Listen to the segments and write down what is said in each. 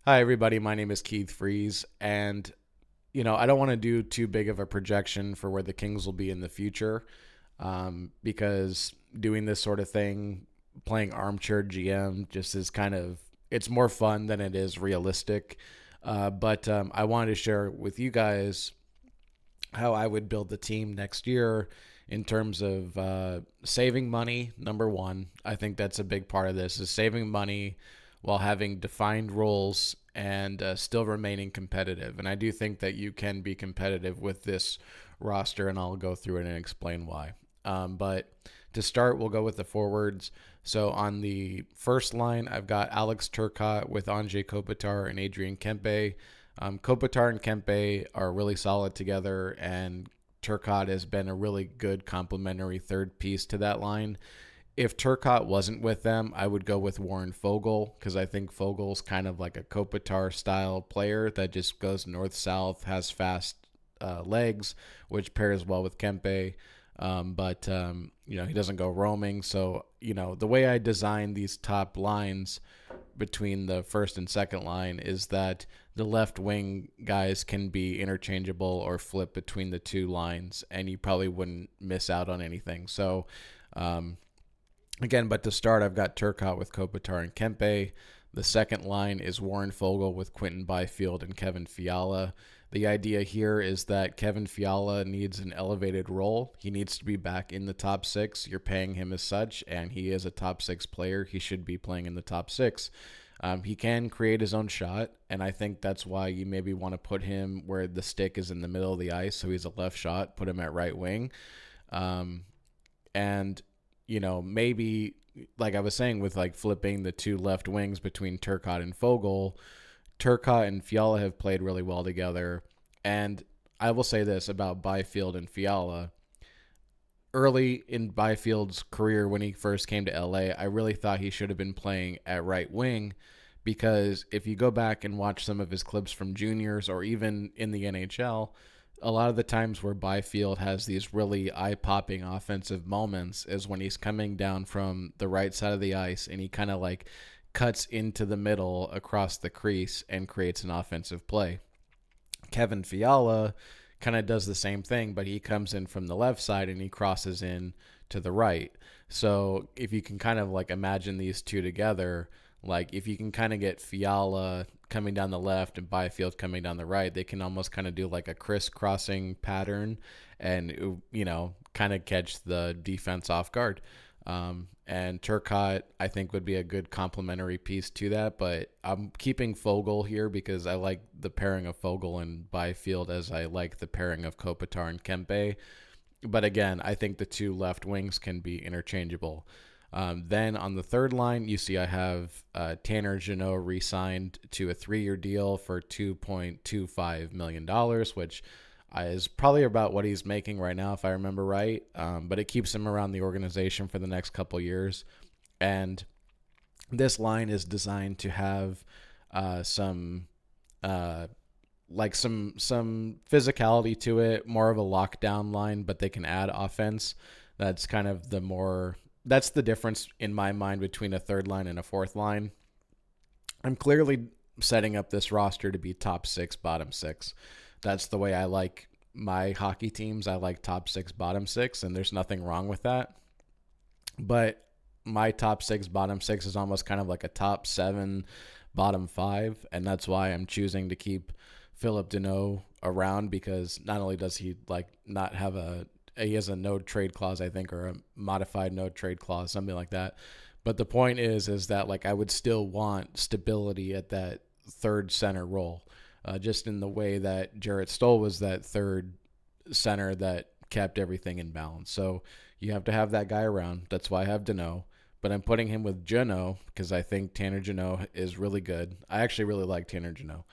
Hi, everybody. My name is Keith Freeze, and I don't want to do too big of a projection for where the Kings will be in the future, because doing this sort of thing, playing armchair GM, just is kind of it's more fun than it is realistic. But I wanted to share with you guys how I would build the team next year in terms of saving money. Number one, I think that's a big part of this is saving money while having defined roles and still remaining competitive. And I do think that you can be competitive with this roster, and I'll go through it and explain why. But to start, we'll go with the forwards. So on the first line, I've got Alex Turcotte with Anze Kopitar and Adrian Kempe. Kopitar and Kempe are really solid together, and Turcotte has been a really good complementary third piece to that line. If Turcotte wasn't with them, I would go with Warren Foegele because I think Fogel's kind of like a Kopitar style player that just goes north south, has fast legs, which pairs well with Kempe. But he doesn't go roaming. So the way I design these top lines between the first and second line is that the left wing guys can be interchangeable or flip between the two lines, and you probably wouldn't miss out on anything. So, again, but to start, I've got Turcotte with Kopitar and Kempe. The second line is Warren Foegele with Quinton Byfield and Kevin Fiala. The idea here is that Kevin Fiala needs an elevated role. He needs to be back in the top six. You're paying him as such, and he is a top six player. He should be playing in the top six. He can create his own shot, and I think that's why you maybe want to put him where the stick is in the middle of the ice, so he's a left shot, put him at right wing. And maybe like I was saying with like flipping the two left wings between Turcotte and Foegele, Turcotte and Fiala have played really well together. And I will say this about Byfield and Fiala. Early in Byfield's career, when he first came to LA, I really thought he should have been playing at right wing because if you go back and watch some of his clips from juniors or even in the NHL, a lot of the times where Byfield has these really eye-popping offensive moments is when he's coming down from the right side of the ice and he kind of like cuts into the middle across the crease and creates an offensive play. Kevin Fiala kind of does the same thing, but he comes in from the left side and he crosses in to the right. So if you can kind of like imagine these two together, like if you can kind of get Fiala coming down the left and Byfield coming down the right, they can almost kind of do like a crisscrossing pattern and kind of catch the defense off guard. And Turcotte, I think, would be a good complementary piece to that. But I'm keeping Foegele here because I like the pairing of Foegele and Byfield as I like the pairing of Kopitar and Kempe. But again, I think the two left wings can be interchangeable. Then on the third line, you see I have Tanner Jeannot re-signed to a 3-year deal for $2.25 million, which is probably about what he's making right now, if I remember right. But it keeps him around the organization for the next couple years. And this line is designed to have some some physicality to it, more of a lockdown line, but they can add offense. That's kind of that's the difference in my mind between a third line and a fourth line. I'm clearly setting up this roster to be top six, bottom six. That's the way I like my hockey teams. I like top six, bottom six, and there's nothing wrong with that. But my top six, bottom six is almost kind of like a top seven, bottom five, and that's why I'm choosing to keep Phillip Danault around because not only does he like not have he has a no trade clause, I think, or a modified no trade clause, something like that. But the point is that like I would still want stability at that third center role, just in the way that Jarrett Stoll was that third center that kept everything in balance. So you have to have that guy around. That's why I have Danault. But I'm putting him with Jeannot because I think Tanner Jeannot is really good. I actually really like Tanner Jeannot.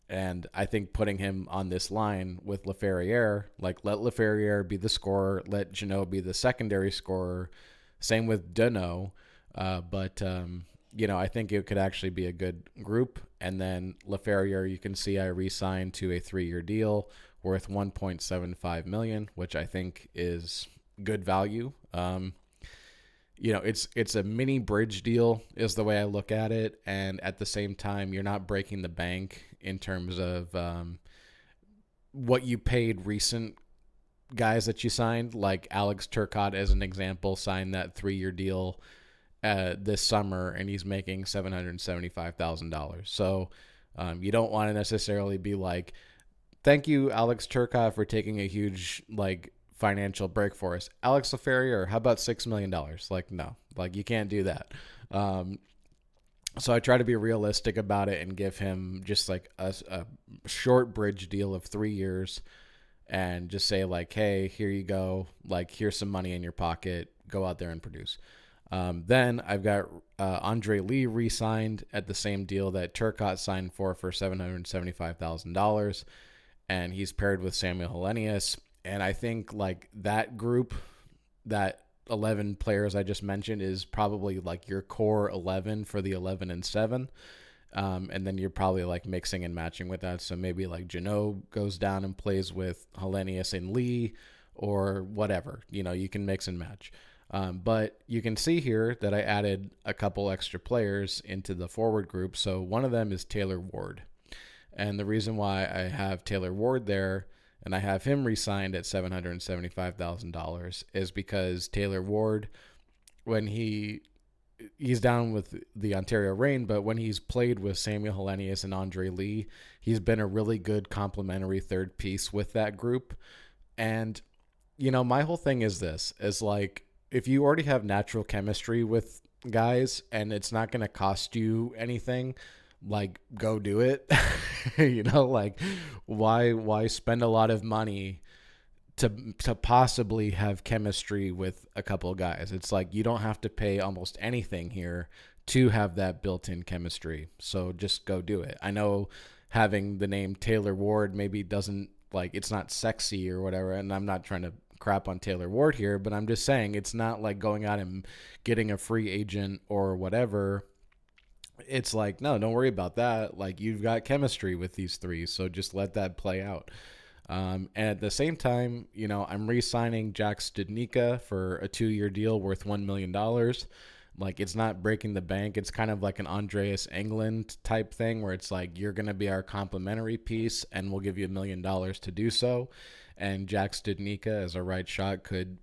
And I think putting him on this line with Laferriere, like let Laferriere be the scorer, let Jeannot be the secondary scorer. Same with Danault. But I think it could actually be a good group. And then Laferriere, you can see I re-signed to a 3-year deal worth $1.75 million, which I think is good value. it's a mini bridge deal is the way I look at it, and at the same time, you're not breaking the bank in terms of what you paid recent guys that you signed, like Alex Turcotte as an example, signed that 3-year deal this summer, and he's making $775,000. So you don't want to necessarily be like, thank you, Alex Turcotte, for taking a huge financial break for us. Alex Laferriere, how about $6 million? Like, no, like you can't do that. So I try to be realistic about it and give him just like a short bridge deal of 3 years, and just say like, hey, here you go. Like, here's some money in your pocket. Go out there and produce. Then I've got Andre Lee re-signed at the same deal that Turcotte signed for $775,000, and he's paired with Samuel Hellenius. And I think like that group, that 11 players I just mentioned, is probably like your core 11 for the 11 and 7. And then you're probably like mixing and matching with that. So maybe like Jeannot goes down and plays with Hellenius and Lee, or whatever. You can mix and match. But you can see here that I added a couple extra players into the forward group. So one of them is Taylor Ward. And the reason why I have Taylor Ward there and I have him re-signed at $775,000 is because Taylor Ward, when he's down with the Ontario Reign, but when he's played with Samuel Hellenius and Andre Lee, he's been a really good complementary third piece with that group. And, my whole thing is this, is like, if you already have natural chemistry with guys and it's not going to cost you anything, like, go do it. Like, why spend a lot of money to possibly have chemistry with a couple of guys? It's like, you don't have to pay almost anything here to have that built-in chemistry. So just go do it. I know having the name Taylor Ward maybe doesn't, like, it's not sexy or whatever, and I'm not trying to crap on Taylor Ward here, but I'm just saying it's not like going out and getting a free agent or whatever. It's like, no, don't worry about that. Like, you've got chemistry with these three, so just let that play out. And at the same time, I'm re-signing Jack Studnicka for a 2-year deal worth $1 million. Like, it's not breaking the bank. It's kind of like an Andreas Englund type thing where it's like, you're going to be our complementary piece and we'll give you $1 million to do so. And Jack Studnicka, as a right shot, could,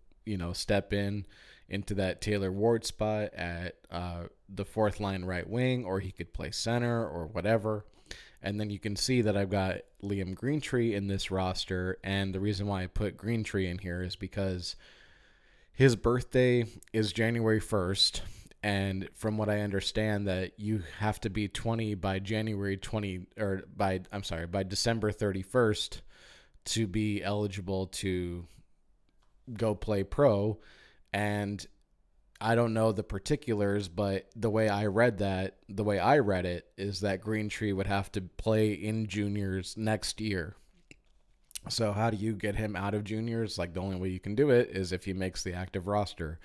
step into that Taylor Ward spot at the fourth line right wing, or he could play center or whatever. And then you can see that I've got Liam Greentree in this roster. And the reason why I put Greentree in here is because his birthday is January 1st. And from what I understand, that you have to be 20 by December 31st to be eligible to go play pro. And I don't know the particulars, but the way I read it is that Greentree would have to play in juniors next year. So how do you get him out of juniors? Like, the only way you can do it is if he makes the active roster.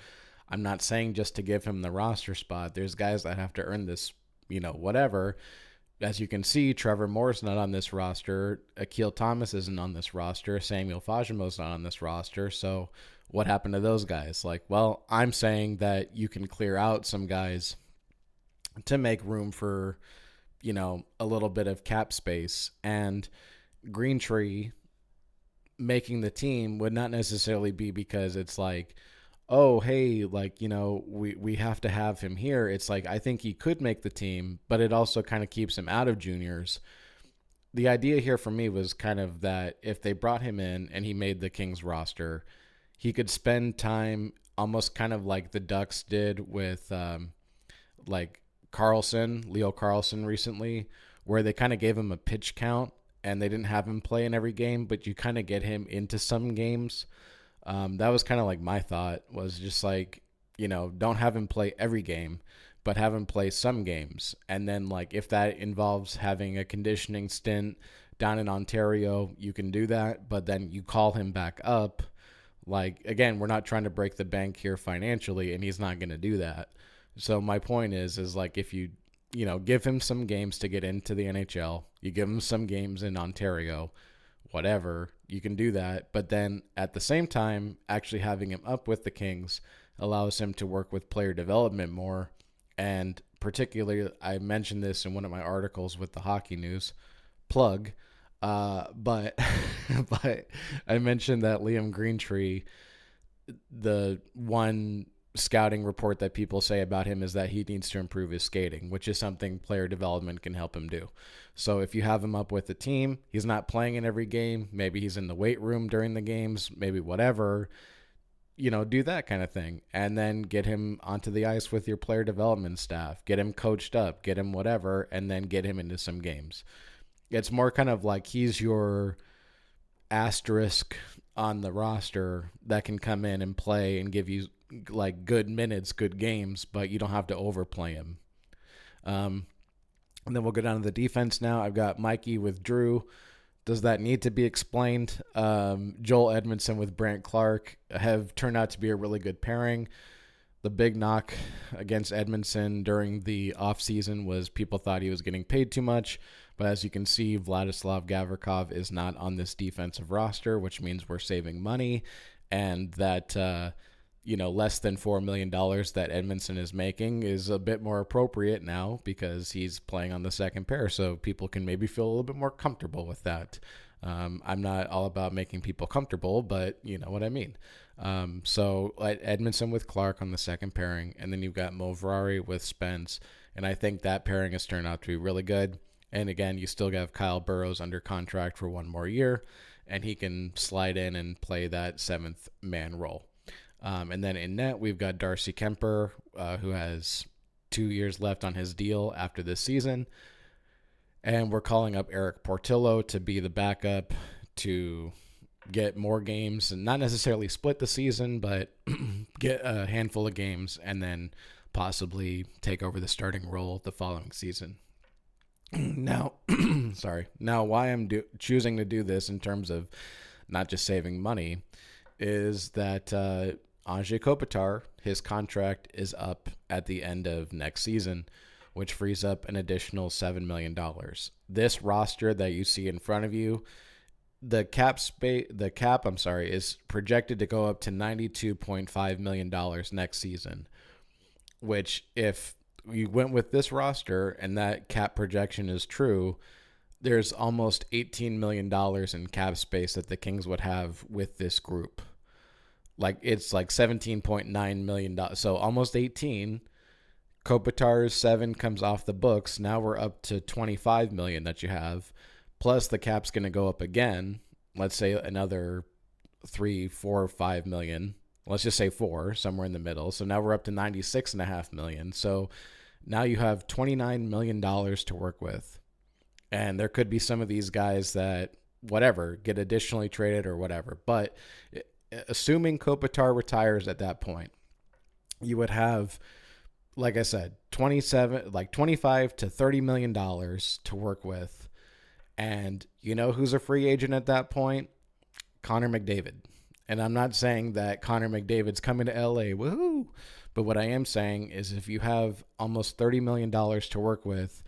I'm not saying just to give him the roster spot. There's guys that have to earn this, whatever. As you can see, Trevor Moore's not on this roster. Akil Thomas isn't on this roster. Samuel Fajimo's not on this roster. So what happened to those guys? Like, well, I'm saying that you can clear out some guys to make room for, a little bit of cap space. And Greentree making the team would not necessarily be because it's like, oh, hey, like, we have to have him here. It's like, I think he could make the team, but it also kind of keeps him out of juniors. The idea here for me was kind of that if they brought him in and he made the Kings roster, he could spend time almost kind of like the Ducks did with like Leo Carlson recently, where they kind of gave him a pitch count and they didn't have him play in every game, but you kind of get him into some games. That was kind of like my thought, was just like, don't have him play every game, but have him play some games. And then, like, if that involves having a conditioning stint down in Ontario, you can do that, but then you call him back up. Like, again, we're not trying to break the bank here financially, and he's not going to do that. So my point is like, if you, give him some games to get into the NHL, you give him some games in Ontario, whatever, you can do that. But then at the same time, actually having him up with the Kings allows him to work with player development more. And particularly, I mentioned this in one of my articles with the Hockey News plug, but but I mentioned that Liam Greentree, the one scouting report that people say about him is that he needs to improve his skating, which is something player development can help him do. So if you have him up with the team, he's not playing in every game. Maybe he's in the weight room during the games, maybe whatever, do that kind of thing. And then get him onto the ice with your player development staff, get him coached up, get him whatever, and then get him into some games. It's more kind of like he's your asterisk on the roster that can come in and play and give you like good minutes, good games, but you don't have to overplay him. And then we'll go down to the defense now. I've got Mikey with Drew. Does that need to be explained? Joel Edmondson with Brandt Clarke have turned out to be a really good pairing. The big knock against Edmondson during the offseason was people thought he was getting paid too much. But as you can see, Vladislav Gavrikov is not on this defensive roster, which means we're saving money. And that, less than $4 million that Edmondson is making is a bit more appropriate now because he's playing on the second pair. So people can maybe feel a little bit more comfortable with that. I'm not all about making people comfortable, but you know what I mean. So Edmondson with Clarke on the second pairing, and then you've got Mo Verari with Spence. And I think that pairing has turned out to be really good. And again, you still have Kyle Burroughs under contract for one more year, and he can slide in and play that seventh man role. And then in net, we've got Darcy Kemper, who has 2 years left on his deal after this season. And we're calling up Eric Portillo to be the backup to get more games and not necessarily split the season, but get a handful of games and then possibly take over the starting role the following season. Now, why I'm choosing to do this in terms of not just saving money is that Anze Kopitar, his contract is up at the end of next season, which frees up an additional $7 million. This roster that you see in front of you, the cap is projected to go up to $92.5 million next season, which if you went with this roster and that cap projection is true, there's almost $18 million in cap space that the Kings would have with this group. Like it's like $17.9 million. So almost 18. Kopitar's 7 comes off the books. Now we're up to 25 million that you have. Plus the cap's going to go up again. Let's say another 3, 4, 5 million. Let's just say 4, somewhere in the middle. So now we're up to 96.5 million. So now you have $29 million to work with. And there could be some of these guys that, whatever, get additionally traded or whatever. But assuming Kopitar retires at that point, you would have, like I said, 25 to $30 million to work with. And you know who's a free agent at that point? Connor McDavid. And I'm not saying that Connor McDavid's coming to LA, woohoo! But what I am saying is if you have almost $30 million to work with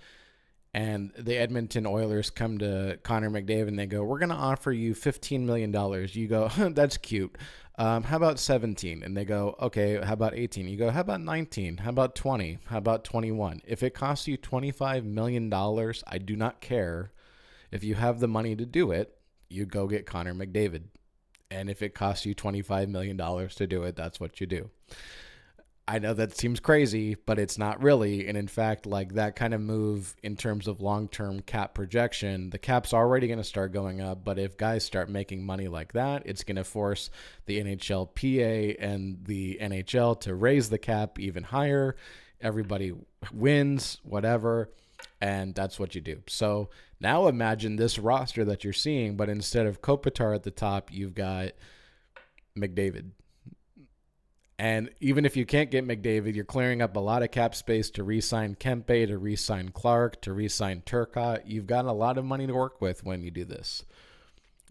and the Edmonton Oilers come to Connor McDavid and they go, we're going to offer you $15 million. You go, that's cute. How about 17? And they go, okay, how about 18? You go, how about 19? How about 20? How about 21? If it costs you $25 million, I do not care. If you have the money to do it, you go get Connor McDavid. And if it costs you $25 million to do it, that's what you do. I know that seems crazy, but it's not really. And in fact, like that kind of move in terms of long-term cap projection, the cap's already going to start going up. But if guys start making money like that, it's going to force the NHLPA and the NHL to raise the cap even higher. Everybody wins, whatever. And that's what you do. So now imagine this roster that you're seeing, but instead of Kopitar at the top, you've got McDavid. And even if you can't get McDavid, you're clearing up a lot of cap space to re-sign Kempe, to re-sign Clarke, to re-sign Turcotte. You've got a lot of money to work with when you do this.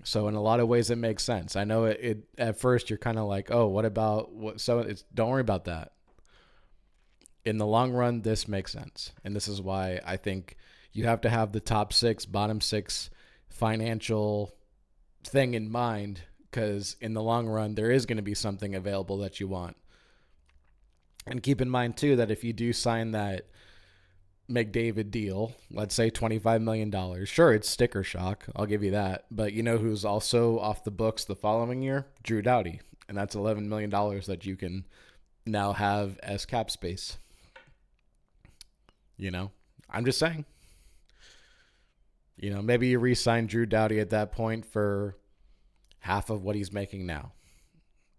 So in a lot of ways, it makes sense. I know it at first you're kind of like, oh, what about what? So don't worry about that. In the long run, this makes sense. And this is why I think you have to have the top 6, bottom 6 financial thing in mind, because in the long run, there is going to be something available that you want. And keep in mind, too, that if you do sign that McDavid deal, let's say $25 million, sure, it's sticker shock. I'll give you that. But you know who's also off the books the following year? Drew Doughty. And that's $11 million that you can now have as cap space. You know, I'm just saying. You know, maybe you re-sign Drew Doughty at that point for half of what he's making now,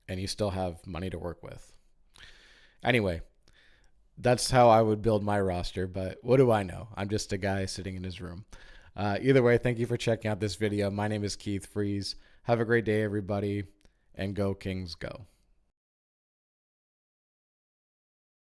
and you still have money to work with. Anyway, that's how I would build my roster, but what do I know? I'm just a guy sitting in his room. Either way, thank you for checking out this video. My name is Keith Freeze. Have a great day, everybody, and go Kings go.